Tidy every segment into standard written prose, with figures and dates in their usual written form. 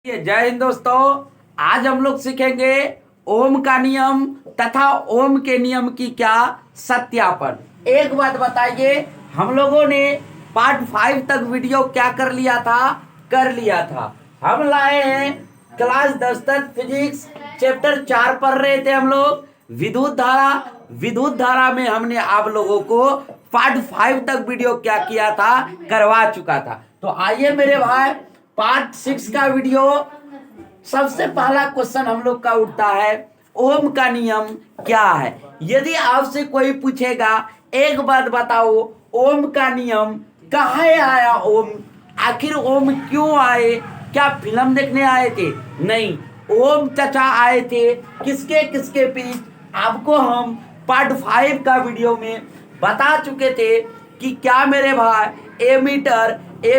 जय हिंद दोस्तों। आज हम लोग सीखेंगे ओम का नियम तथा ओम के नियम की क्या सत्यापन। एक बात बताइए, हम लोगों ने पार्ट 5 तक वीडियो क्या कर लिया था। हम लाए हैं क्लास 10 तक फिजिक्स चैप्टर 4 पढ़ रहे थे हम लोग। विद्युत धारा में हमने आप लोगों को पार्ट 5 तक वीडियो क्या किया था, करवा चुका था। तो आइए मेरे भाई, पार्ट 6 का वीडियो। सबसे पहला क्वेश्चन हम लोग का उठता है, ओम का नियम क्या है। यदि आपसे कोई पूछेगा, एक बात बताओ, ओम का नियम कहाँ आया? ओम आखिर ओम क्यों आए? क्या फिल्म देखने आए थे? नहीं, ओम चचा आए थे किसके किसके बीच। आपको हम पार्ट 5 का वीडियो में बता चुके थे कि क्या मेरे भाई, ए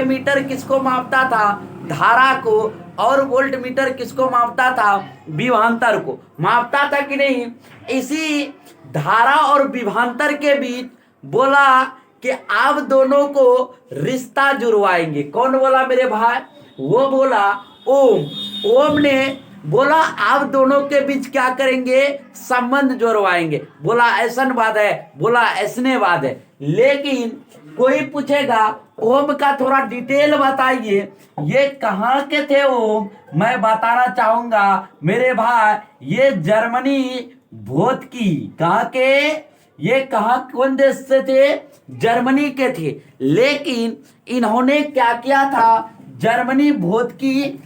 मीटर किसको मापता था? धारा को। और वोल्ट मीटर किसको मापता था? विभवांतर को मापता था कि नहीं? इसी धारा और विभवांतर के बीच बोला कि आप दोनों को रिश्ता जुड़वाएंगे। कौन बोला मेरे भाई? वो बोला ओम। ओम ने बोला आप दोनों के बीच क्या करेंगे? संबंध जोड़वाएंगे। बोला ऐसा बात है, बोला ऐसने बात है। लेकिन कोई पूछेगा ओम का थोड़ा डिटेल बताइए, ये कहाँ के थे ओम? मैं बताना चाहूंगा मेरे भाई, ये जर्मनी भोतकी। कहाँ के? ये कहाँ, कौन देश से थे? जर्मनी के थे। लेकिन इन्होंने क्या किया था? जर्मनी भोतकी।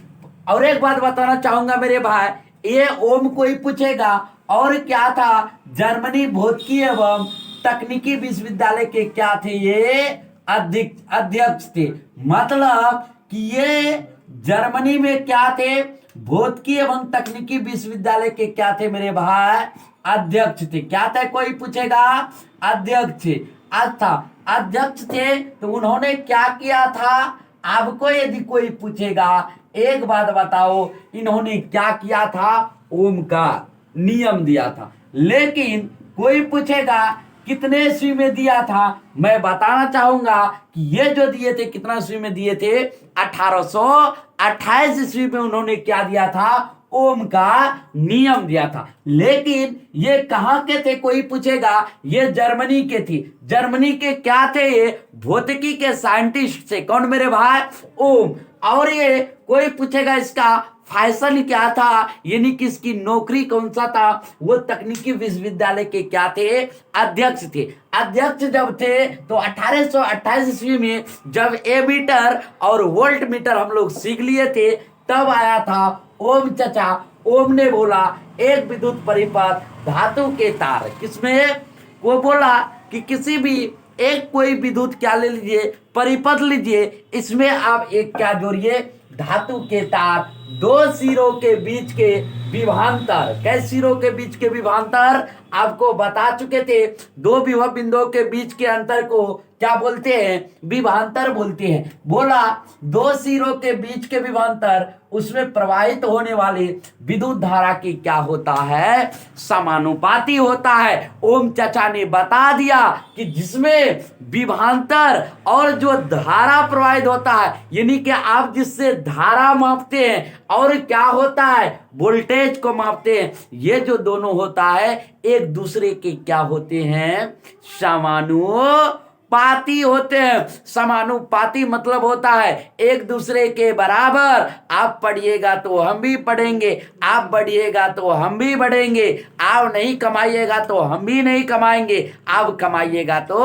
और एक बात बताना चाहूंगा मेरे भाई, ये ओम कोई पूछेगा और क्या था? जर्मनी भौतिकी एवं तकनीकी विश्वविद्यालय के क्या थे? ये अध्यक्ष थे। मतलब कि ये जर्मनी में क्या थे? भौतिकी एवं तकनीकी विश्वविद्यालय के क्या थे मेरे भाई? अध्यक्ष थे। क्या थे? कोई पूछेगा, अध्यक्ष थे। अच्छा, अध्यक्ष थे तो उन्होंने क्या किया था? आपको यदि कोई पूछेगा, एक बात बताओ, इन्होंने क्या किया था? ओम का नियम दिया था। लेकिन कोई पूछेगा कितने ईस्वी में दिया था? मैं बताना चाहूंगा कि ये जो दिए थे, कितना ईस्वी में दिए थे? 1828 ईस्वी में उन्होंने क्या दिया था? ओम का नियम दिया था। लेकिन ये कहाँ के थे? कोई पूछेगा, ये जर्मनी के थे। जर्मनी के क्या थे? ये भौतिकी के साइंटिस्ट थे। कौन मेरे भाई? ओम। और ये कोई पूछेगा इसका फैशन क्या था, यानी कि इसकी नौकरी कौन सा था? वो तकनीकी विश्वविद्यालय के क्या थे? अध्यक्ष थे। अध्यक्ष जब थे तो 1828 ईस्वी में जब ए मीटर और वोल्ट मीटर हम लोग सीख लिए थे, तब आया था ओम चचा। ओम ने बोला एक विद्युत परिपथ धातु के तार, किसमें? वो बोला कि किसी भी एक कोई विद्युत क्या ले लीजिए, परिपथ लीजिए, इसमें आप एक क्या जोड़िए? धातु के तार। दो सिरों के बीच के विभवांतर। कैसे सिरों के बीच के विभवांतर आपको बता चुके थे। दो विभव बिंदुओं के बीच के अंतर को क्या बोलते हैं? विभवांतर बोलते हैं। बोला दो सिरों के बीच के विभवांतर, उसमें प्रवाहित होने वाली विद्युत धारा की क्या होता है? समानुपाती होता है। ओम चचा ने बता दिया कि जिसमें विभवांतर और जो धारा प्रवाहित होता है, यानी कि आप जिससे धारा मापते हैं और क्या होता है? वोल्टेज को मापते हैं, ये जो दोनों होता है एक दूसरे के क्या होते हैं? समानुपाती होते हैं। समानुपाती मतलब होता है एक दूसरे के बराबर। आप पढ़िएगा तो हम भी पढ़ेंगे, आप बढ़िएगा तो हम भी बढ़ेंगे, आप नहीं कमाइएगा तो हम भी नहीं कमाएंगे, आप कमाइएगा तो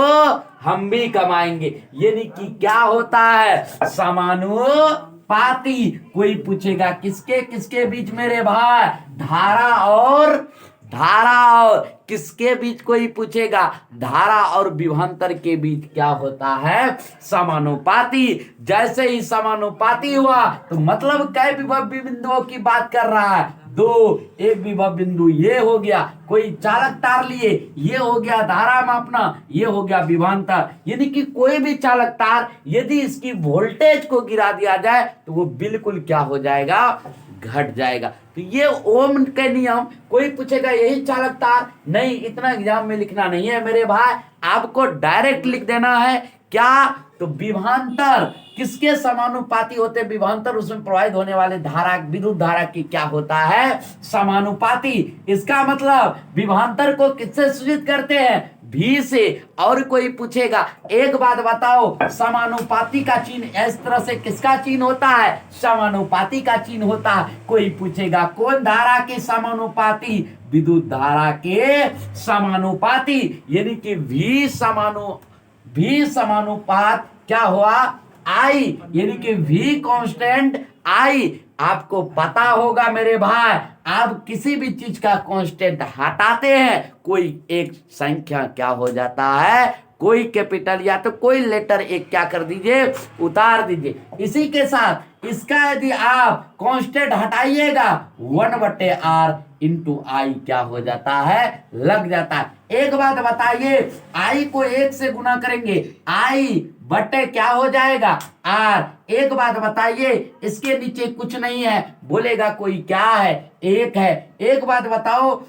हम भी कमाएंगे। यानी कि क्या होता है? समानुपाती। कोई पूछेगा किसके किसके बीच मेरे भाई? धारा और किसके बीच? कोई पूछेगा धारा और विभवांतर के बीच क्या होता है? समानुपाती। जैसे ही समानुपाती हुआ तो मतलब कई विभव बिंदुओं की बात कर रहा है? दो। एक विभव बिंदु ये हो गया, कोई चालक तार लिए, ये हो गया धारा मापना, ये हो गया विभवांतर। यानी कि कोई भी चालक तार यदि इसकी वोल्टेज को गिरा दिया जाए तो वो बिल्कुल क्या हो जाएगा? घट जाएगा। तो ये ओम के नियम। कोई पूछेगा यही चालक तार? नहीं, इतना एग्जाम में लिखना नहीं है मेरे भाई, आपको डायरेक्ट लिख देना है क्या? तो विभवांतर किसके समानुपाती होते? विभवांतर उसमें प्रवाहित होने वाले धारा, विद्युत धारा की क्या होता है? समानुपाती। इसका मतलब विभवांतर को किससे सूचित करते हैं? भी से। और कोई पूछेगा एक बात बताओ, समानुपाती का चिन्ह इस तरह से किसका चिन्ह होता है? समानुपाती का चिन्ह होता है। कोई पूछेगा कौन धारा के समानुपाती? विद्युत धारा के समानुपाती, यानी कि भी समानुपात क्या हुआ? आई, यानी कि भी कांस्टेंट आई। आपको पता होगा मेरे भाई, आप किसी भी चीज का कांस्टेंट हटाते हैं, कोई एक संख्या क्या हो जाता है? कोई कैपिटल या तो कोई लेटर एक क्या कर दीजिए? उतार दीजिए। इसी के साथ इसका यदि आप कांस्टेंट हटाइएगा 1/r इंटू आई क्या हो जाता है? लग जाता है। एक बात बताइए, आई को 1 से गुना करेंगे, आई बटे क्या हो जाएगा? आर। एक बात बताइए, इसके नीचे कुछ नहीं है, बोलेगा कोई क्या है? 1 है। एक बात बताओ,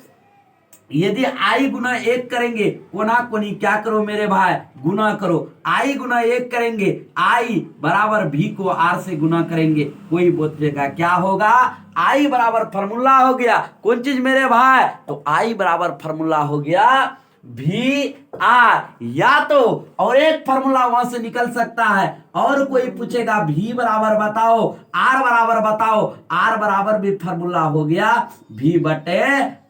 यदि आई गुना 1 करेंगे, कोना कोनी क्या करो मेरे भाई? गुना करो। आई गुना 1 करेंगे, आई बराबर भी को आर से गुना करेंगे, कोई बोलेगा क्या होगा? आई बराबर फॉर्मूला हो गया कौन चीज मेरे भाई? तो आई बराबर फॉर्मूला हो गया भी आर, या तो और एक फॉर्मूला वहां से निकल सकता है। और कोई पूछेगा भी बराबर बताओ, आर बराबर बताओ, आर बराबर भी फॉर्मूला हो गया भी बटे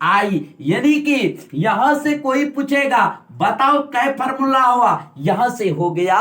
आई। यानी कि यहां से कोई पूछेगा बताओ कै फॉर्मूला हुआ? यहां से हो गया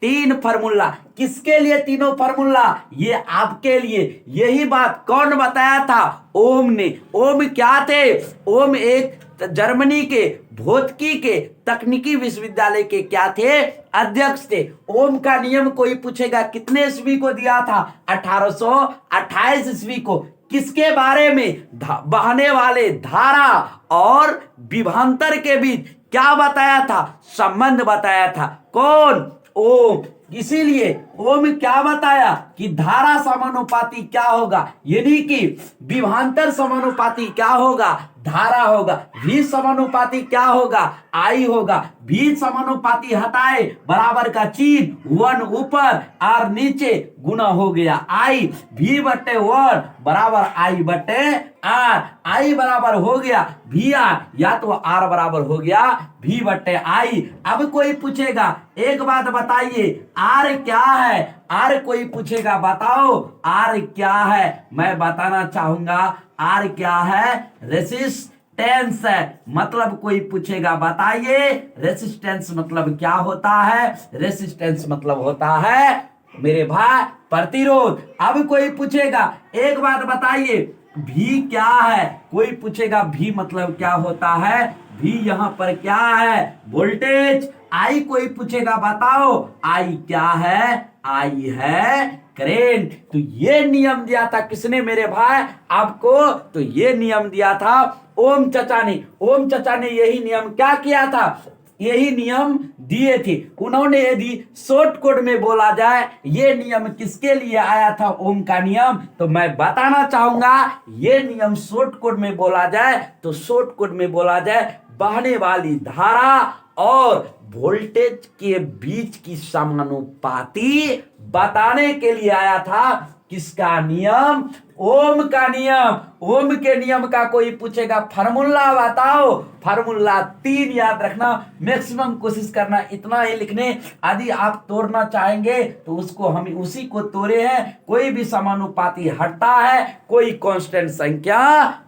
3 फॉर्मूला। किसके लिए तीनों फॉर्मूला? ये आपके लिए। यही बात कौन बताया था? ओम ने। ओम क्या थे? ओम एक जर्मनी के भौतिकी के तकनीकी विश्वविद्यालय के क्या थे? अध्यक्ष थे। ओम का नियम कोई पूछेगा कितने ईस्वी को दिया था? 1828 ईस्वी को। किसके बारे में? बहने वाले धारा और विभवांतर के बीच क्या बताया था? संबंध बताया था। कौन? ओम। इसीलिए ओम क्या बताया कि धारा समानुपाती क्या होगा, यानी कि विभवांतर समानुपाती क्या होगा? धारा होगा। भी समानुपाती क्या होगा? आई होगा। भी समानुपाती हटाए बराबर का चिन्ह 1 ऊपर आर नीचे गुना हो गया आई। भी बटे 1 बराबर आई बटे आर। आई बराबर हो गया भी आर, या तो आर बराबर हो गया भी बटे आई। अब कोई पूछेगा एक बात बताइए, आर क्या है? आर कोई पूछेगा बताओ आर क्या है? मैं बताना चाहूंगा आर क्या है? रेसिस्टेंस है। मतलब कोई पूछेगा बताइए रेसिस्टेंस मतलब क्या होता है? रेसिस्टेंस मतलब होता है मेरे भाई प्रतिरोध। अब कोई पूछेगा एक बात बताइए भी क्या है? कोई पूछेगा भी मतलब क्या होता है? भी यहां पर क्या है? वोल्टेज। आई कोई पूछेगा बताओ आई क्या है? आई है करेंट। तो ये नियम दिया था किसने मेरे भाई आपको? तो ये नियम दिया था ओम चचा ने। ओम चचा ने यही नियम क्या किया था? यही नियम दिए थे उन्होंने। यदि शॉर्ट कोड में बोला जाए ये नियम किसके लिए आया था ओम का नियम, तो मैं बताना चाहूंगा ये नियम शॉर्ट कोड में बोला जाए तो शॉर्ट कोड में बोला जाए बहने वाली धारा और वोल्टेज के बीच की समानुपाती बताने के लिए आया था। किसका नियम? ओम का नियम। ओम के नियम का कोई पूछेगा फार्मूला बताओ, फार्मूला 3 याद रखना, मैक्सिमम कोशिश करना इतना ही लिखने। यदि आप तोड़ना चाहेंगे तो उसको हम उसी को तोड़े हैं। कोई भी समानुपाती हटता है, कोई कांस्टेंट संख्या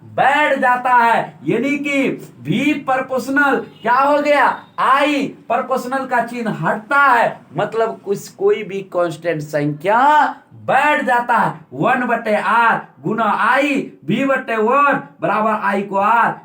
बैठ जाता है, यानी कि भी प्रोपोर्शनल क्या हो गया? आई प्रोपोर्शनल का चिन्ह हटता है, मतलब कुछ कोई भी कांस्टेंट संख्या बैठ जाता है। 1/r गुना आई, भी बटे 1 बराबर आई को आर,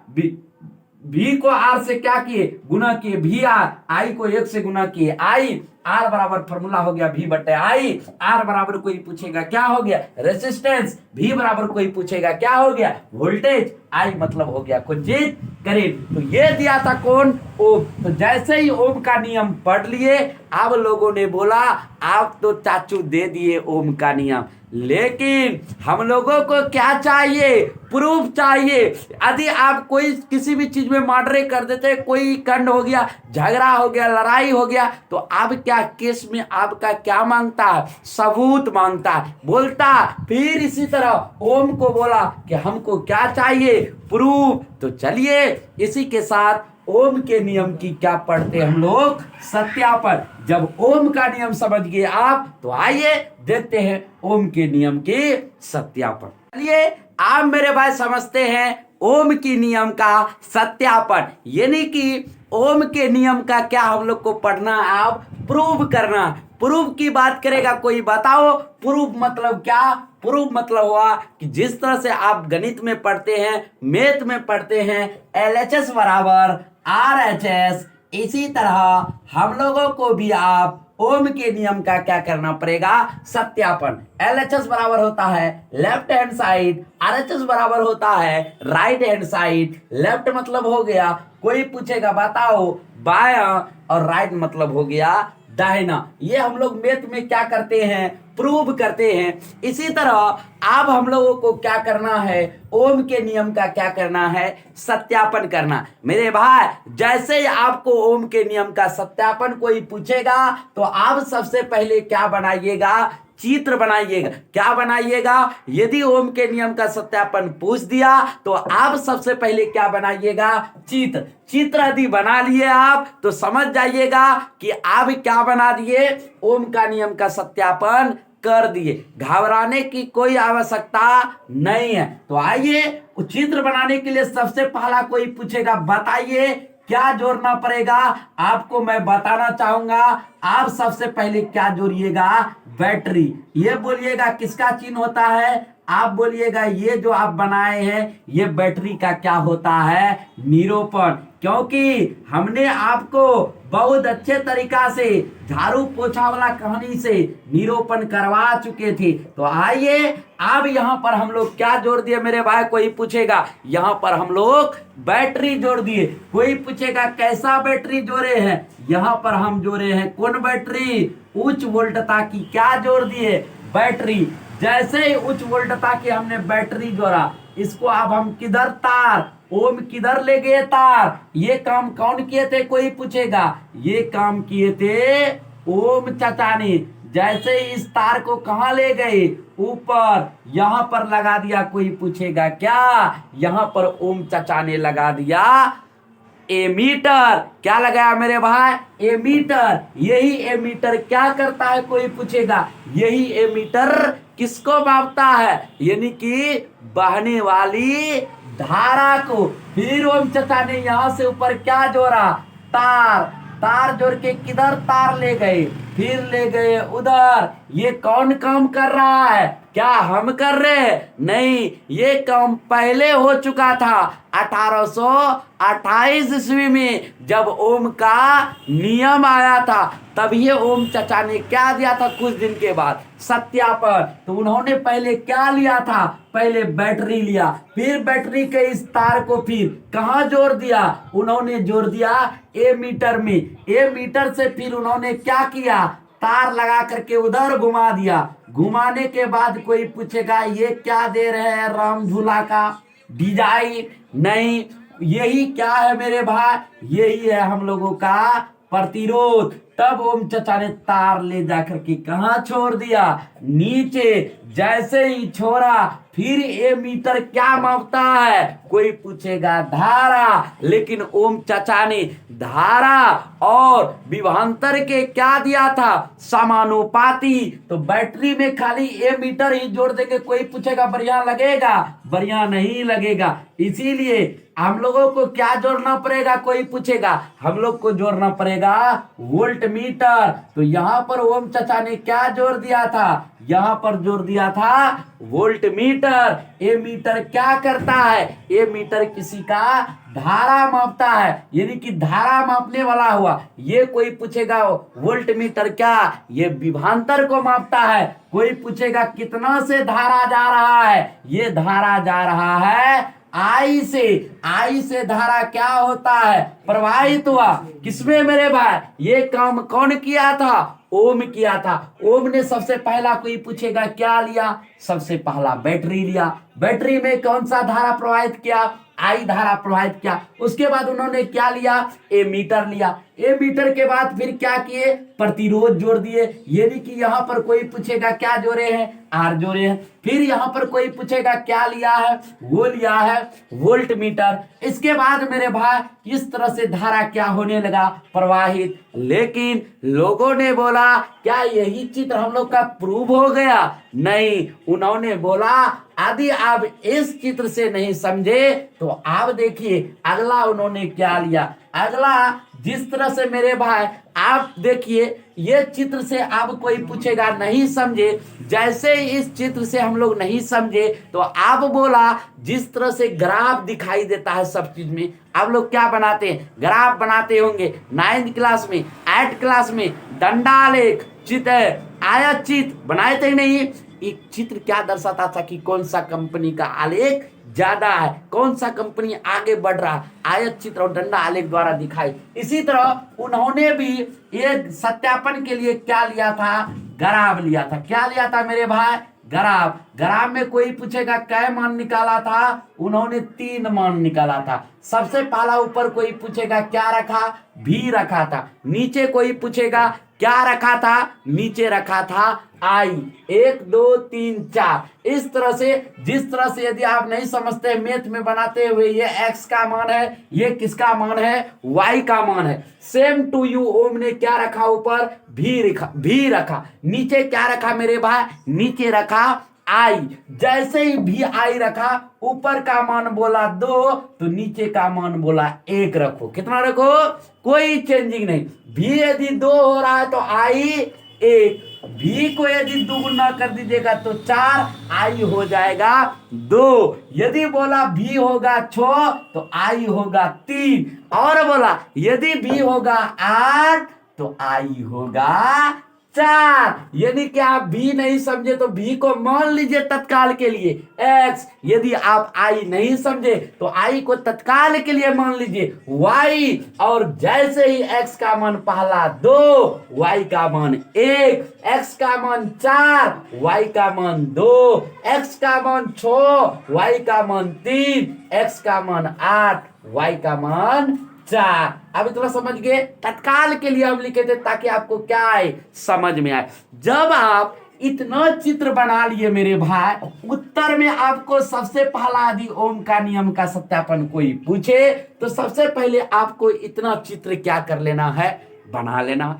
भी को आर से क्या किए? गुना किए भी आर। आई को 1 से गुना किए आई। आर बराबर फॉर्मूला हो गया भी बटे आई। आर बराबर कोई पूछेगा क्या हो गया? रेसिस्टेंस। भी बराबर कोई पूछेगा क्या हो गया? वोल्टेज। आई मतलब हो गया कुंजित करेंट। तो ये दिया था कौन? ओम। तो जैसे ही ओम का नियम पढ़ लिए, अब लोगों ने बोला आप तो चाचू दे दिए ओम का नियम, लेकिन हम लोगों को क्या चाहिए? प्रूफ चाहिए। यदि आप कोई किसी भी चीज में मर्डर कर देते, कोई कांड हो गया, झगड़ा हो गया, लड़ाई हो गया, तो आप क्या केस में आपका क्या मांगता है? सबूत मांगता है, बोलता। फिर इसी तरह ओम को बोला कि हमको क्या चाहिए? प्रूफ। तो चलिए इसी के साथ ओम के नियम की क्या पढ़ते हम लोग? सत्यापन। जब ओम का नियम समझ गए आप, तो आइए देखते हैं ओम के नियम के सत्यापन। चलिए आप मेरे भाई समझते हैं ओम की नियम का सत्यापन, यानी कि ओम के नियम का क्या हम लोग को पढ़ना है? आप प्रूव करना। प्रूफ की बात करेगा कोई, बताओ प्रूफ मतलब क्या? प्रूफ मतलब हुआ कि जिस तरह से आप गणित में पढ़ते हैं, मैथ में पढ़ते हैं, LHS बराबर RHS, इसी तरह हम लोगों को भी आप ओम के नियम का क्या करना पड़ेगा? सत्यापन। LHS बराबर होता है लेफ्ट हैंड साइड, RHS बराबर होता है राइट हैंड साइड। लेफ्ट मतलब हो गया, कोई पूछेगा बताओ बाया, और राइट मतलब हो गया दाहिना। ये हम लोग मैथ में क्या करते हैं? प्रूव करते हैं। इसी तरह अब हम लोगों को क्या करना है? ओम के नियम का क्या करना है? सत्यापन करना। मेरे भाई जैसे ही आपको ओम के नियम का सत्यापन कोई पूछेगा, तो आप सबसे पहले क्या बनाइएगा? चित्र बनाइएगा। क्या बनाइएगा? यदि ओम के नियम का सत्यापन पूछ दिया, तो आप सबसे पहले क्या बनाइएगा? चित्र। चित्र यदि बना लिए आप, तो समझ जाइएगा कि आप क्या बना दिए? ओम का नियम का सत्यापन कर दिए। घबराने की कोई आवश्यकता नहीं है। तो आइए चित्र बनाने के लिए सबसे पहला कोई पूछेगा बताइए क्या जोड़ना पड़ेगा? आपको मैं बताना चाहूंगा। आप सबसे पहले क्या जोड़िएगा? बैटरी। ये बोलिएगा किसका चिन्ह होता है? आप बोलिएगा ये जो आप बनाए हैं ये बैटरी का क्या होता है? निरूपण। क्योंकि हमने आपको बहुत अच्छे तरीका से झाड़ू पोछा वाला कहानी से निरूपण करवा चुके थे। तो आइए अब यहाँ पर हम लोग क्या जोड़ दिए मेरे भाई? कोई पूछेगा, यहाँ पर हम लोग बैटरी जोड़ दिए। कोई पूछेगा कैसा बैटरी जोड़े हैं? यहाँ पर हम जोड़े हैं कौन बैटरी? उच्च वोल्टता की क्या जोड़ दिए? बैटरी। जैसे ही उच्च वोल्टता की हमने बैटरी जोड़ा, इसको अब हम किधर? तार। ओम किधर ले गए? तार। ये काम कौन किए थे? कोई पूछेगा। ये काम किए थे ओम चाचा ने। जैसे ही इस तार को कहां ले गए? ऊपर। यहां पर लगा दिया। कोई पूछेगा क्या? यहां पर ओम चाचा ने लगा दिया एमीटर। क्या लगाया मेरे भाई? एमीटर। यही एमीटर क्या करता है? कोई पूछेगा। यही एमीटर किसको मापता है? यानी कि बहने वाली धारा को। फिर ओम चाचा ने यहां से ऊपर क्या जोड़ा? तार। तार जोड़ के किधर तार ले गए? फिर ले गए उधर। ये कौन काम कर रहा है? क्या हम कर रहे हैं? नहीं, ये काम पहले हो चुका था 1828 ईस्वी में, जब ओम का नियम आया था। तब ये ओम चाचा ने क्या दिया था कुछ दिन के बाद? सत्यापन। तो उन्होंने पहले क्या लिया था? पहले बैटरी लिया। फिर बैटरी के इस तार को फिर कहां जोड़ दिया? उन्होंने जोड़ दिया एमीटर में। एमीटर से फिर उन्होंने क्या किया? तार लगा करके उधर घुमा दिया। घुमाने के बाद कोई पूछेगा ये क्या दे रहे हैं? राम झूला का डिजाइन? नहीं, यही क्या है मेरे भाई? यही है हम लोगों का प्रतिरोध। तब ओम चाचा ने तार ले जाकर के कहा छोड़ दिया? नीचे। जैसे ही छोड़ा, फिर ये मीटर क्या मापता है? कोई पूछेगा धारा। लेकिन ओम चाचा ने धारा और विभवांतर के क्या दिया था? समानुपाती। तो बैटरी में खाली ये मीटर ही जोड़ देंगे, कोई पूछेगा बढ़िया लगेगा? बढ़िया नहीं लगेगा। इसीलिए हम लोगों को क्या जोड़ना पड़ेगा? कोई पूछेगा। हम लोग को जोड़ना पड़ेगा वोल्ट मीटर। तो यहाँ पर ओम चाचा ने क्या जोड़ दिया था? यहाँ पर जोड़ दिया था वोल्ट मीटर। ये मीटर क्या करता है? ये मीटर किसी का धारा मापता है, यानी कि धारा मापने वाला हुआ। ये कोई पूछेगा वोल्ट मीटर क्या? ये विभवांतर को मापता है। कोई पूछेगा कितना से धारा जा रहा है? ये धारा जा रहा है आई से धारा क्या होता है, प्रवाहित हुआ। किसमें मेरे भाई, ये काम कौन किया था, ओम किया था। ओम ने सबसे पहला कोई पूछेगा क्या लिया, सबसे पहला बैटरी लिया। बैटरी में कौन सा धारा प्रवाहित किया, आई धारा प्रवाहित किया। उसके बाद उन्होंने क्या लिया, एमीटर लिया। एमीटर के बाद फिर क्या किए, प्रतिरोध जोड़ दिए। यानी कि यहाँ पर कोई पूछेगा क्या जोड़े हैं, आर जोड़े हैं। फिर यहाँ पर कोई पूछेगा क्या लिया है, वो लिया है वोल्ट मीटर। इसके बाद मेरे भाई इस तरह से धारा क्या होने लगा, प्रवाहित। लेकिन लोगों ने बोला क्या यही चित्र हम लोग का प्रूव हो गया, नहीं। उन्होंने बोला यदि आप इस चित्र से नहीं समझे तो आप देखिए अगला उन्होंने क्या लिया। अगला जिस तरह से मेरे भाई आप देखिए, ये चित्र से आप कोई पूछेगा नहीं समझे, जैसे इस चित्र से हम लोग नहीं समझे तो आप बोला जिस तरह से ग्राफ दिखाई देता है सब चीज में, आप लोग क्या बनाते हैं, ग्राफ बनाते होंगे 9th क्लास में, 8th क्लास में, दंडालेख, चित्र, आयत चित्र बनाए थे नहीं। एक चित्र क्या दर्शाता था कि कौन सा कंपनी का आलेख ज्यादा है, कौन सा कंपनी आगे बढ़ रहा है, आयत चित्र और डंडा आलेख द्वारा दिखाई। इसी तरह उन्होंने भी एक सत्यापन के लिए क्या लिया था, ग्राफ लिया था। क्या लिया था मेरे भाई, ग्राफ। ग्राफ में कोई पूछेगा क्या मान निकाला था, उन्होंने 3 मान निकाला था। सबसे पहला ऊपर कोई पूछेगा क्या रखा, भी रखा था। नीचे कोई पूछेगा क्या रखा था, नीचे रखा था आई। 1 2 3 4 इस तरह से, जिस तरह से यदि आप नहीं समझते मैथ में बनाते हुए, ये x का मान है, ये किसका मान है, y का मान है। सेम टू यू ओम ने क्या रखा, ऊपर भी रखा। नीचे क्या रखा मेरे भाई, नीचे रखा आई। जैसे ही भी आई रखा, ऊपर का मान बोला 2 तो नीचे का मान बोला 1 रखो। कितना रखो, कोई चेंजिंग नहीं। भी यदि 2 हो रहा है तो आई 1, भी को यदि दुगुना कर दीजिएगा तो 4, आई हो जाएगा 2। यदि बोला भी होगा 6 तो आई होगा 3, और बोला यदि भी होगा 8 तो आई होगा 4। यानी कि आप भी नहीं समझे तो भी को मान लीजिए तत्काल के लिए x। यदि आप आई नहीं समझे तो आई को तत्काल के लिए मान लीजिए y। और जैसे ही x का मान पहला 2, y का मान 1, x का मान 4, y का मान 2, x का मान 6, y का मान 3, x का मान 8, y का मान 4। अब इतना समझ गए, तत्काल के लिए हम लिखे थे ताकि आपको क्या आए, समझ में आए। जब आप इतना चित्र बना लिए मेरे भाई, उत्तर में आपको सबसे पहला यदि ओम का नियम का सत्यापन कोई पूछे तो सबसे पहले आपको इतना चित्र क्या कर लेना है, बना लेना।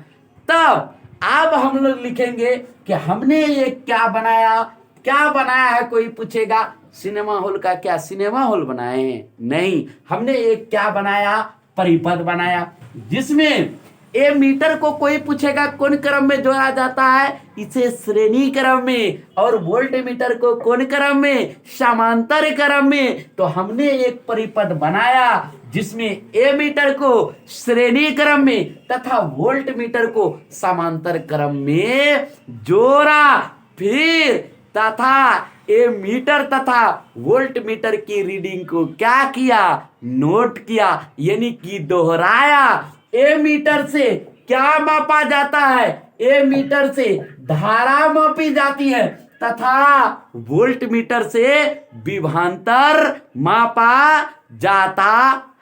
तब अब हम लोग लिखेंगे कि हमने ये क्या बनाया, क्या बनाया है। कोई पूछेगा सिनेमा हॉल का क्या सिनेमा हॉल बनाए हैं, नहीं। हमने एक क्या बनाया, परिपथ बनाया, जिसमें ए मीटर को कोई पूछेगा कौन क्रम में जोड़ा जाता है, इसे श्रेणी क्रम में। और वोल्ट मीटर को कौन क्रम में, समांतर क्रम में। तो हमने एक परिपथ बनाया जिसमें ए मीटर को श्रेणी क्रम में तथा वोल्ट मीटर को समांतर क्रम में जोड़ा। फिर तथा ए मीटर तथा वोल्ट मीटर की रीडिंग को क्या किया, नोट किया, यानी कि दोहराया। ए मीटर से क्या मापा जाता है, ए मीटर से धारा मापी जाती है तथा वोल्ट मीटर से विभवांतर मापा जाता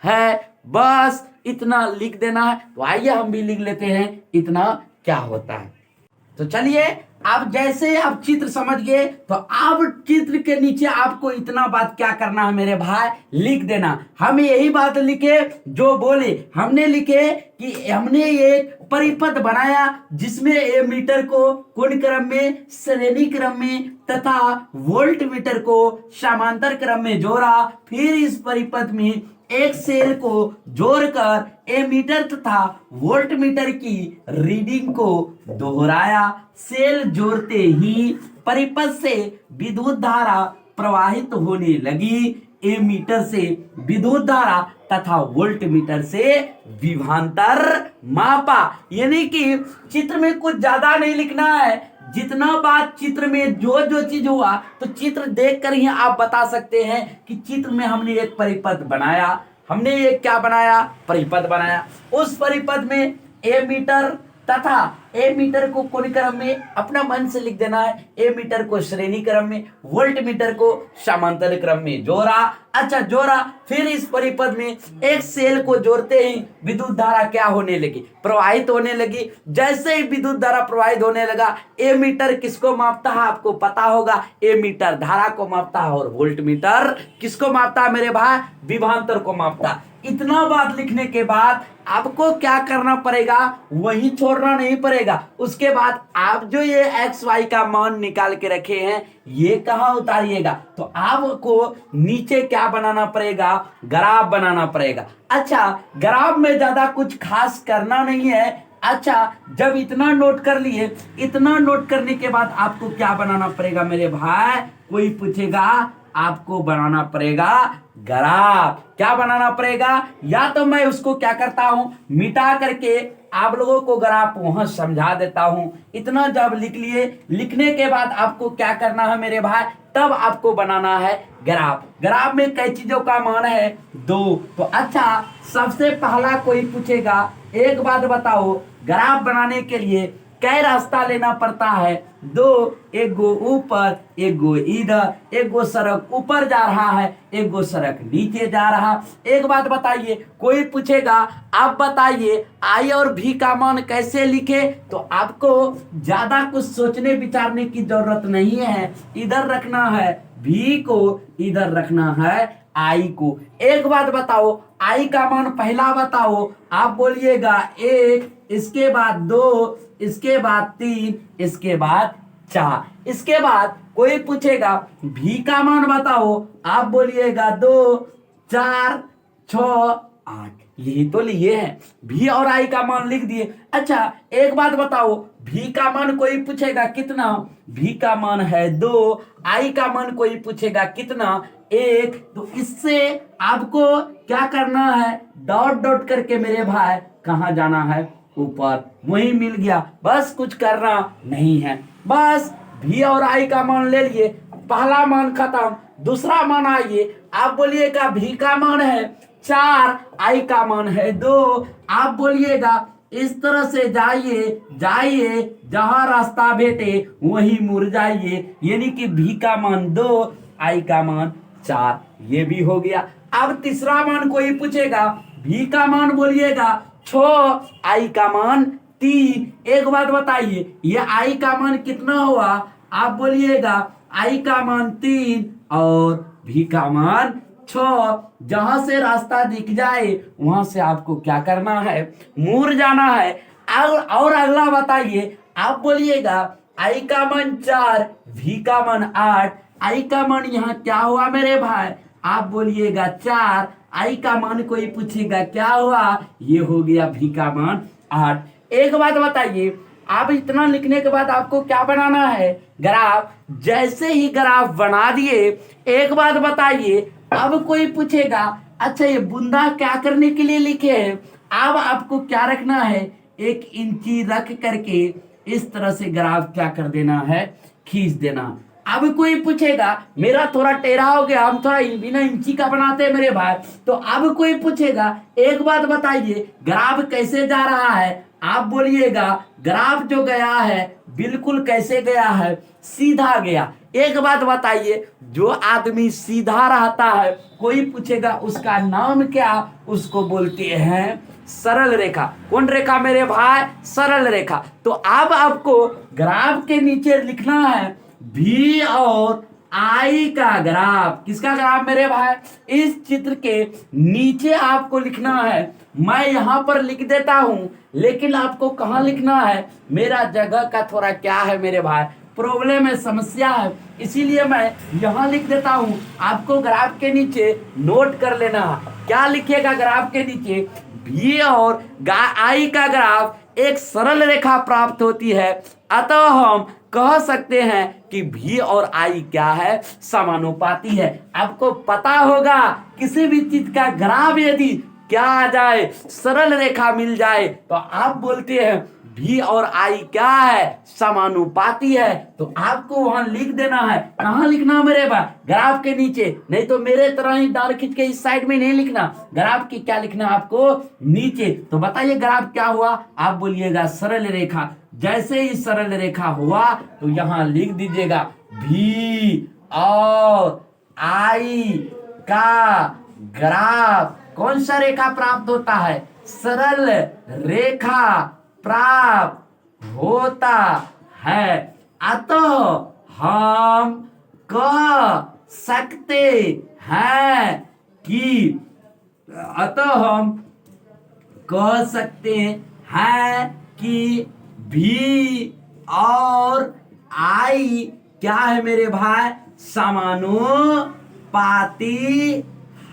है। बस इतना लिख देना है। तो आइए हम भी लिख लेते हैं इतना क्या होता है। तो चलिए, अब जैसे आप चित्र समझ गए तो अब चित्र के नीचे आपको इतना बात क्या करना है मेरे भाई, लिख देना। हम यही बात लिखे जो बोले, हमने लिखे कि हमने एक परिपथ बनाया जिसमें ए मीटर को कोण क्रम में, श्रेणी क्रम में तथा वोल्ट मीटर को समांतर क्रम में जोड़ा। फिर इस परिपथ में एक सेल को जोड़कर ए मीटर तथा वोल्ट मीटर की रीडिंग को दोहराया। सेल जोड़ते ही परिपथ से विद्युत धारा प्रवाहित होने लगी। ए मीटर से विद्युत धारा तथा वोल्ट मीटर से विभवांतर मापा। यानी कि चित्र में कुछ ज्यादा नहीं लिखना है, जितना बात चित्र में जो जो चीज हुआ तो चित्र देखकर ही आप बता सकते हैं कि चित्र में हमने एक परिपथ बनाया, हमने एक क्या बनाया, परिपथ बनाया। उस परिपथ में ए मीटर तथा ए मीटर को कोण क्रम में अपना मन से लिख देना है, ए मीटर को श्रेणी क्रम में, वोल्ट मीटर को समांतर क्रम में जोड़ा। अच्छा जोड़ा, फिर इस परिपथ में एक सेल को जोड़ते ही विद्युत धारा क्या होने लगी, प्रवाहित होने लगी। जैसे ही विद्युत धारा प्रवाहित होने लगा, ए मीटर किसको मापता है आपको पता होगा, ए मीटर धारा को मापता है और वोल्ट मीटर किसको मापता है मेरे भाई, विभवांतर को मापता है। इतना बात लिखने के बाद आपको क्या करना पड़ेगा, वही छोड़ना नहीं पड़ेगा। उसके बाद आप जो ये एक्स वाई का मान निकाल के रखे हैं ये कहाँ उतारिएगा, तो आपको नीचे क्या बनाना पड़ेगा, ग्राफ बनाना पड़ेगा। अच्छा ग्राफ में ज्यादा कुछ खास करना नहीं है। अच्छा जब इतना नोट कर लिए, इतना नोट करने के बाद आपको क्या बनाना पड़ेगा मेरे भाई, कोई पूछेगा आपको बनाना पड़ेगा ग्राफ। क्या बनाना पड़ेगा, या तो मैं उसको क्या करता हूं मिटा करके आप लोगों को ग्राफ वहां समझा देता हूं। इतना जब लिख लिए, लिखने के बाद आपको क्या करना है मेरे भाई, तब आपको बनाना है ग्राफ। ग्राफ में कई चीजों का मान है, 2। तो अच्छा सबसे पहला कोई पूछेगा, एक बात बताओ ग्राफ बनाने के लिए कई रास्ता लेना पड़ता है, 2। एक गो ऊपर, एक गो इधर, एक गो सड़क ऊपर जा रहा है, एक गो सड़क नीचे जा रहा। एक बात बताइए, कोई पूछेगा आप बताइए आई और भी का मान कैसे लिखे, तो आपको ज्यादा कुछ सोचने विचारने की जरूरत नहीं है। इधर रखना है भी को, इधर रखना है आई को। एक बात बताओ, आई का मान पहला बताओ, आप बोलिएगा 1, इसके बाद 2, इसके बाद 3, इसके बाद 4। इसके बाद कोई पूछेगा भी का मान बताओ, आप बोलिएगा 2, 4, 6, 8। यही तो लिए हैं, भी और आई का मान लिख दिए। अच्छा एक बात बताओ, भी का मान कोई पूछेगा कितना, भी का मान है 2, आई का मान कोई पूछेगा कितना, 1। तो इससे आपको क्या करना है, डॉट डॉट करके मेरे भाई कहाँ जाना है, ऊपर। वही मिल गया, बस कुछ करना नहीं है। बस भी और आई का मान ले लिए, पहला मान खत्म। दूसरा मान आइए, आप बोलिएगा भी का मान है 4, आई का मान है 2। आप बोलिएगा इस तरह से जाइए जाइए, जहां रास्ता भेटे वहीं मुड़ जाइए, यानी कि भी का मान 2, आई का मान 4। ये भी हो गया। अब तीसरा मान कोई पूछेगा, भी का मान बोलिएगा 6, आई का मान 3। एक बात बताइए, ये आई का मान कितना हुआ, आप बोलिएगा आई का मान 3 और भी का मान 6। जहां से रास्ता दिख जाए वहां से आपको क्या करना है, मुड़ जाना है। और अगला बताइए, आप बोलिएगा आई का मान 4, भी का मान 8। आई का मान यहाँ क्या हुआ मेरे भाई, आप बोलिएगा 4, आई का मान कोई पूछेगा क्या हुआ, ये हो गया भी का मान 8। एक बात बताइए, आप इतना लिखने के बाद आपको क्या बनाना है, ग्राफ। जैसे ही ग्राफ बना दिए, एक बात बताइए, अब कोई पूछेगा अच्छा ये बूंदा क्या करने के लिए लिखे हैं, अब आपको क्या रखना है, 1 इंची रख करके इस तरह से ग्राफ क्या कर देना है, खींच देना। अब कोई पूछेगा मेरा थोड़ा टेढ़ा हो गया, हम थोड़ा बिना इंची का बनाते हैं मेरे भाई, तो अब कोई पूछेगा एक बात बताइए ग्राफ कैसे जा रहा है, आप बोलिएगा ग्राफ जो गया है बिल्कुल कैसे गया है, सीधा गया। एक बात बताइए, जो आदमी सीधा रहता है कोई पूछेगा उसका नाम क्या, उसको बोलते हैं सरल रेखा। कौन रेखा मेरे भाई, सरल रेखा। तो अब आपको ग्राफ के नीचे लिखना है भी और आई का ग्राफ। किसका ग्राफ मेरे भाई, इस चित्र के नीचे आपको लिखना है। मैं यहां पर लिख देता हूं, लेकिन आपको कहां लिखना है, मेरा जगह का थोड़ा क्या है मेरे भाई, प्रॉब्लम है, समस्या है, इसीलिए मैं यहां लिख देता हूं। आपको ग्राफ के नीचे नोट कर लेना है। क्या लिखिएगा ग्राफ के नीचे, भी और आई का ग्राफ एक सरल रेखा प्राप्त होती है, अतः हम कह सकते हैं कि भी और आई क्या है, समानुपाती है। आपको पता होगा किसी भी चीज का ग्राफ यदि क्या आ जाए, सरल रेखा मिल जाए, तो आप बोलते हैं भी और आई क्या है, समानुपाती है। तो आपको वहां लिख देना है। कहां लिखना मेरे भाई, ग्राफ के नीचे, नहीं तो मेरे तरह ही डाल खींच के इस साइड में नहीं लिखना, ग्राफ की क्या लिखना आपको, नीचे। तो बताइए ग्राफ क्या हुआ, आप बोलिएगा सरल रेखा। जैसे ही सरल रेखा हुआ तो यहां लिख दीजिएगा भी और आई का ग्राफ। कौन सा रेखा प्राप्त होता है, सरल रेखा प्राप्त होता है। अतः हम कह सकते हैं कि अतः हम कह सकते हैं कि भी और आई क्या है मेरे भाई, समानुपाती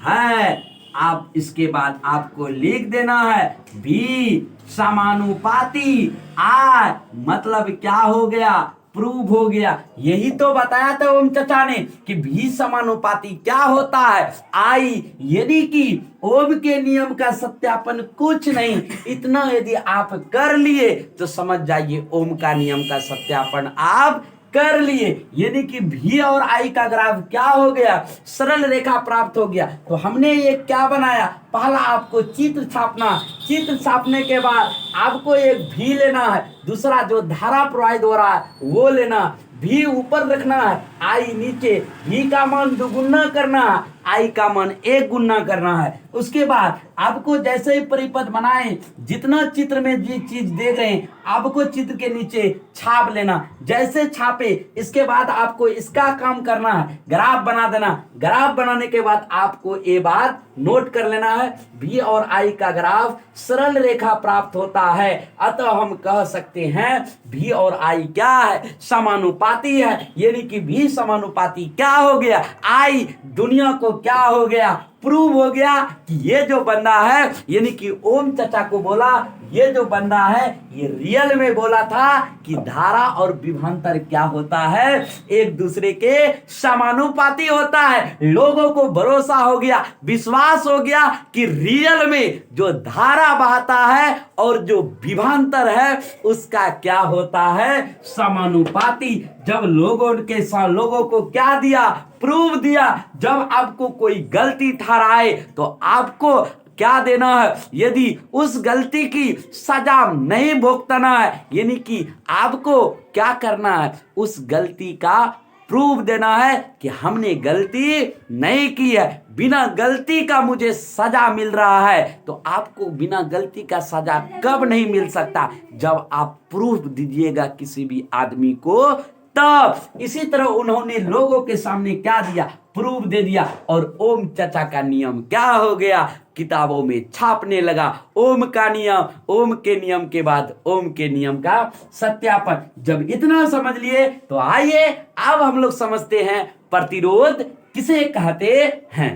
है। आप इसके बाद आपको लिख देना है भी समानुपाती आ, मतलब क्या हो गया, प्रूव हो गया। यही तो बताया था ओम चचा ने कि भी समानुपाती क्या होता है, आई। यदि कि ओम के नियम का सत्यापन कुछ नहीं, इतना यदि आप कर लिए तो समझ जाइए ओम का नियम का सत्यापन आप कर लिए। यानी कि भी और आई का ग्राफ क्या हो गया, सरल रेखा प्राप्त हो गया। तो हमने ये क्या बनाया, पहला आपको चित्र छापना, चित्र छापने के बाद आपको एक भी लेना है, दूसरा जो धारा प्रवाहित हो रहा है वो लेना, भी ऊपर रखना है, आई नीचे, भी का मान दुगुना करना है, आई का मान एक गुना करना है। उसके बाद आपको जैसे ही परिपथ बनाए, जितना चित्र में ये चीज देख रहे हैं आपको चित्र के नीचे छाप लेना। जैसे छापे इसके बाद आपको इसका काम करना है, ग्राफ बना देना। ग्राफ बनाने के बाद आपको ये बात नोट कर लेना है, भी और आई का ग्राफ सरल रेखा प्राप्त होता है। अतः हम कह सकते हैं भी और आई क्या है, समानुपाती है। यानी कि भी समानुपाती क्या हो गया, आई दुनिया को क्या हो गया, प्रूव हो गया कि ये जो बंदा है, यानी कि ओम चचा को बोला ये जो बंदा है ये रियल में बोला था कि धारा और विभवांतर क्या होता है, एक दूसरे के समानुपाती होता है। लोगों को भरोसा हो गया, विश्वास हो गया कि रियल में जो धारा बहता है और जो विभवांतर है उसका क्या होता है, समानुपाती। जब लोगों को क्या दिया, प्रूफ दिया। जब आपको कोई गलती ठहराए तो आपको क्या देना है, यदि उस गलती की सजा नहीं भुगतना है, यानी कि आपको क्या करना है, उस गलती का प्रूफ देना है कि हमने गलती नहीं की है, बिना गलती का मुझे सजा मिल रहा है। तो आपको बिना गलती का सजा कब नहीं मिल सकता, जब आप प्रूफ दीजिएगा किसी भी आदमी को तब। इसी तरह उन्होंने लोगों के सामने क्या दिया, प्रूफ दे दिया, और ओम चचा का नियम क्या हो गया, किताबों में छापने लगा। ओम का नियम, ओम के नियम के बाद ओम के नियम का सत्यापन। जब इतना समझ लिए तो आइए अब हम लोग समझते हैं प्रतिरोध किसे कहते हैं।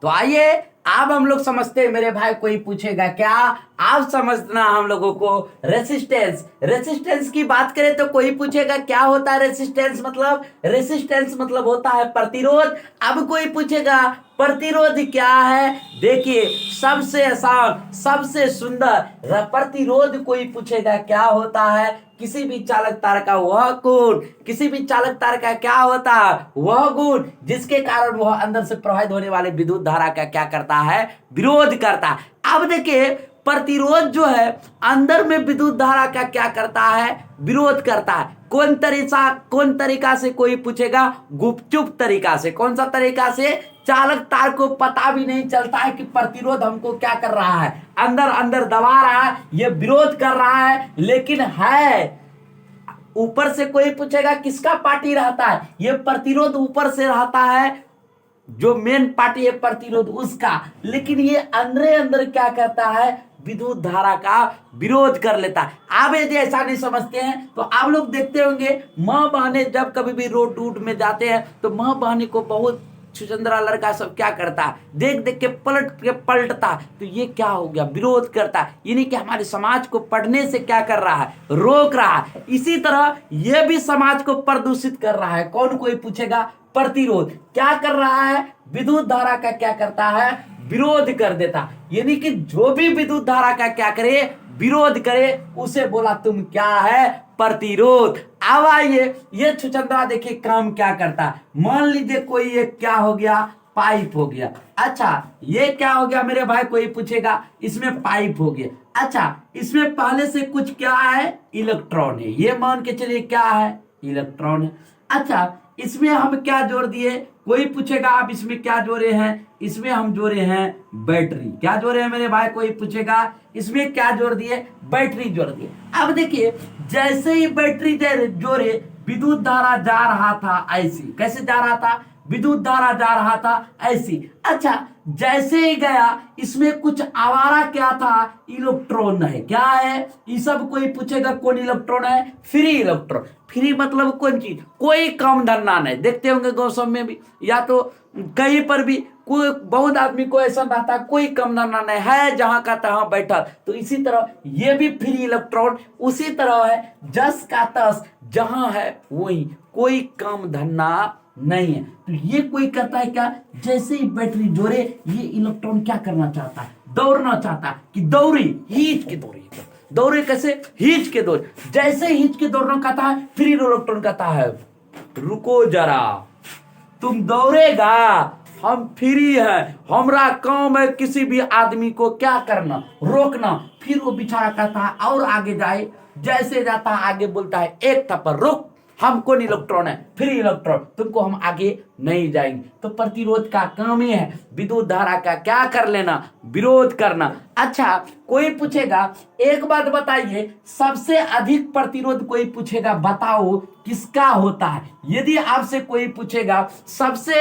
तो आइए अब हम लोग समझते हैं मेरे भाई। कोई पूछेगा क्या, आप समझना हम लोगों को रेसिस्टेंस। रेसिस्टेंस की बात करें तो कोई पूछेगा क्या होता है रेसिस्टेंस, मतलब रेसिस्टेंस मतलब होता है प्रतिरोध। अब कोई पूछेगा प्रतिरोध क्या है, देखिए सबसे आसान सबसे सुंदर प्रतिरोध। कोई पूछेगा क्या होता है, किसी भी चालक तार का वह गुण, किसी भी चालक तार का क्या होता है, वह गुण जिसके कारण वह अंदर से प्रवाहित होने वाले विद्युत धारा का क्या करता है, विरोध करता है। अब देखिए प्रतिरोध जो है अंदर में विद्युत धारा का क्या करता है, विरोध करता है। कौन तरीका से, कोई पूछेगा गुपचुप तरीका से। कौन सा तरीका से, चालक तार को पता भी नहीं चलता है कि प्रतिरोध हमको क्या कर रहा है, अंदर अंदर दबा रहा है, ये विरोध कर रहा है, लेकिन है ऊपर से। कोई पूछेगा किसका पार्टी रहता है, ये प्रतिरोध ऊपर से रहता है, जो मेन पार्टी है प्रतिरोध उसका, लेकिन ये अंदर अंदर क्या करता है, विद्युत धारा का विरोध कर लेता है। आप यदि ऐसा नहीं समझते हैं तो आप लोग देखते होंगे माँ बहने जब कभी भी रोड टूट में जाते हैं तो माँ बहने को बहुत छुचंदरा लड़का सब क्या करता है, देख देख के पलटता, तो ये क्या हो गया, विरोध करता है। यानी कि हमारे समाज को पढ़ने से क्या कर रहा है, रोक रहा है। इसी तरह ये भी समाज को प्रदूषित कर रहा है। कौन, कोई पूछेगा प्रतिरोध क्या कर रहा है, विद्युत धारा का क्या करता है, विरोध कर देता, यानी कि जो भी विद्युत धारा का क्या करे, विरोध करे, उसे बोला तुम क्या है, प्रतिरोध। अब आइए ये छुचंदरा देखिए काम क्या करता है। मान लीजिए कोई एक क्या हो गया, पाइप हो गया। अच्छा ये क्या हो गया मेरे भाई, कोई पूछेगा, इसमें पाइप हो गया। अच्छा इसमें पहले से कुछ क्या है, इलेक्ट्रॉन है, ये मान के चलिए क्या है, इलेक्ट्रॉन है। अच्छा इसमें हम क्या जोड़ दिए, कोई पूछेगा आप इसमें क्या जोड़े हैं, इसमें हम जोड़े हैं बैटरी। क्या जोड़े हैं मेरे भाई, कोई पूछेगा इसमें क्या जोड़ दिए, बैटरी जोड़ दिए। अब देखिए जैसे ही बैटरी जोड़े, विद्युत धारा जा रहा था ऐसी, कैसे जा रहा था, विद्युत धारा जा रहा था ऐसी। अच्छा जैसे ही गया, इसमें कुछ आवारा क्या था, इलेक्ट्रॉन है। क्या है ये सब, कोई पूछेगा कौन इलेक्ट्रॉन है, फ्री इलेक्ट्रॉन। फ्री मतलब कौन चीज, कोई काम धरना नहीं। देखते होंगे गौसम में भी, या तो कहीं पर भी कोई बहुत आदमी को ऐसा रहता है, कोई कम धरना नहीं है, जहां का तहां बैठा। तो इसी तरह ये भी फ्री इलेक्ट्रॉन उसी तरह है, जस का तस, जहां है वही, कोई काम धरना नहीं है। तो ये कोई करता है क्या, जैसे ही बैटरी जोड़े, ये इलेक्ट्रॉन क्या करना चाहता है, दौड़ना चाहता है, कि दौड़ी, हीच के दौड़ी, दौड़े कैसे, हीच के दौड़। जैसे हीच के दौड़ना कहता है, फिर इलेक्ट्रॉन कहता है रुको जरा, तुम दौड़ेगा, हम फ्री है, हमारा काम है किसी भी आदमी को क्या करना, रोकना। फिर वो बेचारा कहता है और आगे जाए, जैसे जाता है आगे बोलता है एक थप्पड़ रुक, हम कौन इलेक्ट्रॉन है, फ्री इलेक्ट्रॉन, तुमको हम आगे नहीं जाएंगे। तो प्रतिरोध का काम ही है विद्युत धारा का क्या कर लेना, विरोध करना। अच्छा कोई पूछेगा, एक बात बताइए, सबसे अधिक प्रतिरोध कोई पूछेगा, बताओ किसका होता है। यदि आपसे कोई पूछेगा सबसे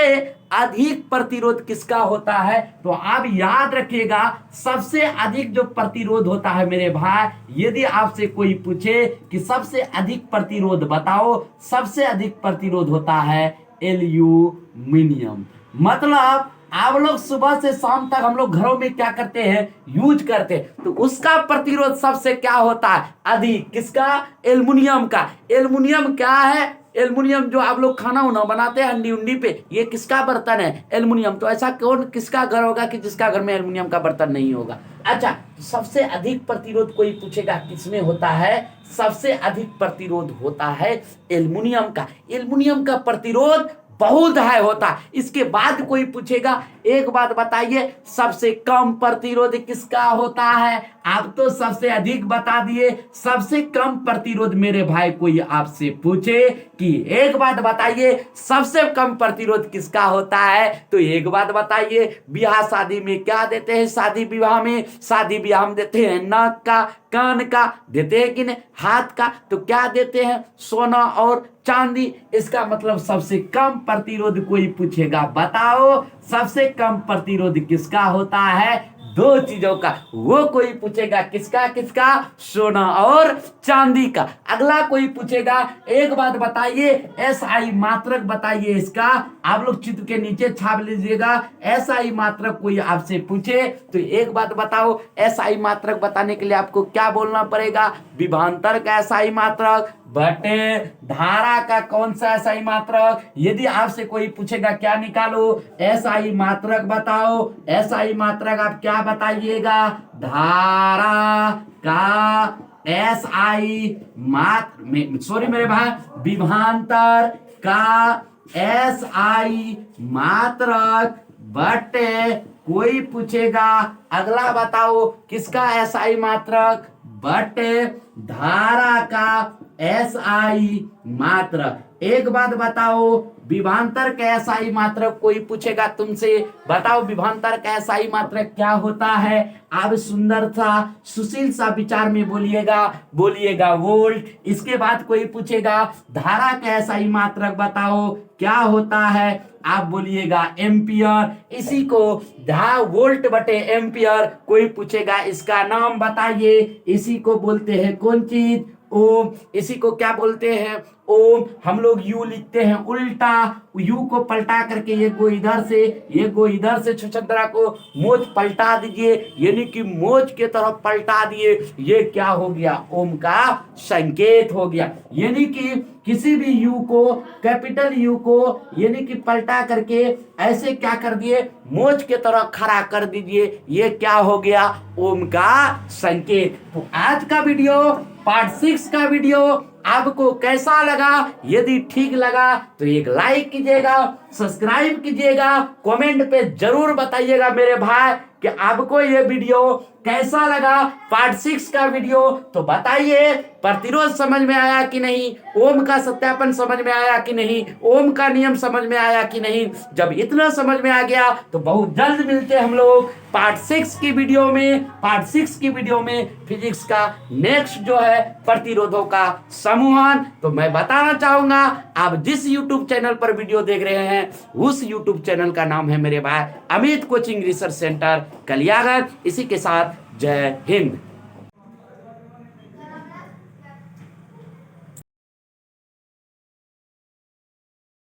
अधिक प्रतिरोध किसका होता है, तो आप याद रखिएगा सबसे अधिक जो प्रतिरोध होता है मेरे भाई, यदि आपसे कोई पूछे कि सबसे अधिक प्रतिरोध बताओ, सबसे अधिक प्रतिरोध होता है एल्यूमिनियम। मतलब आप लोग सुबह से शाम तक हम लोग घरों में क्या करते हैं, यूज करते हैं, तो उसका प्रतिरोध सबसे क्या होता है, अधिक। किसका, एल्युमिनियम का। एल्युमिनियम क्या है, एल्युमिनियम जो आप लोग खाना उना बनाते हैं हंडी उंडी पे, ये किसका बर्तन है, एल्युमिनियम। तो ऐसा कौन किसका घर होगा कि जिसका घर में एल्युमिनियम का बर्तन नहीं होगा। अच्छा तो सबसे अधिक प्रतिरोध कोई पूछेगा किसमें होता है, सबसे अधिक प्रतिरोध होता है एल्युमिनियम का। एल्युमिनियम का प्रतिरोध बहुत है होता। इसके बाद कोई पूछेगा, एक बात बताइए सबसे कम प्रतिरोध किसका होता है। आप तो सबसे अधिक बता दिए, सबसे कम प्रतिरोध मेरे भाई कोई आपसे पूछे कि एक बात बताइए सबसे कम प्रतिरोध किसका होता है, तो एक बात बताइए, ब्याह शादी में क्या देते हैं, शादी विवाह में, शादी विवाह में देते हैं नाक का, कान का, देते हैं कि नहीं, हाथ का। तो क्या देते हैं, सोना और चांदी। इसका मतलब सबसे कम प्रतिरोध कोई पूछेगा, बताओ सबसे कम प्रतिरोध किसका होता है, दो चीजों का। वो कोई पूछेगा किसका किसका, सोना और चांदी का। अगला कोई पूछेगा, एक बात बताइए एसआई मात्रक बताइए इसका, आप लोग चित्र के नीचे छाप लीजिएगा। एसआई मात्रक कोई आपसे पूछे तो एक बात बताओ, एसआई मात्रक बताने के लिए आपको क्या बोलना पड़ेगा, विभवांतर का एसआई मात्रक बटे धारा का कौन सा एसआई मात्रक। यदि आपसे कोई पूछेगा क्या निकालो, एसआई मात्रक बताओ। एसआई मात्रक आप क्या बताइएगा, धारा का एसआई मात्र, सॉरी मेरे भाई, विभवांतर का एसआई मात्रक बटे कोई पूछेगा, अगला बताओ किसका एसआई मात्रक, बटे धारा का एसआई मात्रक। एक बात बताओ, विभवांतर का एसआई मात्रक कोई पूछेगा तुमसे, बताओ विभवांतर का एसआई मात्रक क्या होता है। आप सुंदर सा सुशील सा विचार में बोलिएगा, बोलिएगा वोल्ट। इसके बाद कोई पूछेगा धारा का एसआई मात्रक बताओ क्या होता है, आप बोलिएगा एम्पियर। इसी को वोल्ट बटे एम्पियर। कोई पूछेगा इसका नाम बताइए, इसी को बोलते हैं कौन चीज, ओम, इसी को क्या बोलते हैं ओम। हम लोग यू लिखते हैं उल्टा, यू को पलटा करके ये को इधर से, ये को इधर से छुछंदरा को मोच पलटा दीजिए, यानी कि मोच के तरफ पलटा दिए, ये क्या हो गया ओम का संकेत हो गया। यानी कि किसी भी यू को, कैपिटल यू को यानी कि पलटा करके ऐसे क्या कर दिए, मोच के तरफ खड़ा कर दीजिए, ये क्या हो गया ओम का संकेत। तो आज का वीडियो पार्ट 6 का वीडियो आपको कैसा लगा? यदि ठीक लगा तो एक लाइक कीजिएगा, सब्सक्राइब कीजिएगा, कमेंट पे जरूर बताइएगा मेरे भाई कि आपको ये वीडियो कैसा लगा। पार्ट 6 का वीडियो तो बताइए, प्रतिरोध समझ में आया कि नहीं, ओम का सत्यापन समझ में आया कि नहीं, ओम का नियम समझ में आया कि नहीं। जब इतना समझ में आ गया तो बहुत जल्द मिलते हैं हम लोग पार्ट 6 की वीडियो में। पार्ट 6 की वीडियो में फिजिक्स का नेक्स्ट जो है प्रतिरोधों का समूहन। तो मैं बताना चाहूंगा, आप जिस यूट्यूब चैनल पर वीडियो देख रहे हैं उस यूट्यूब चैनल का नाम है मेरे भाई Amit coaching research centre Kaliaganj. इसी के साथ जय हिंद।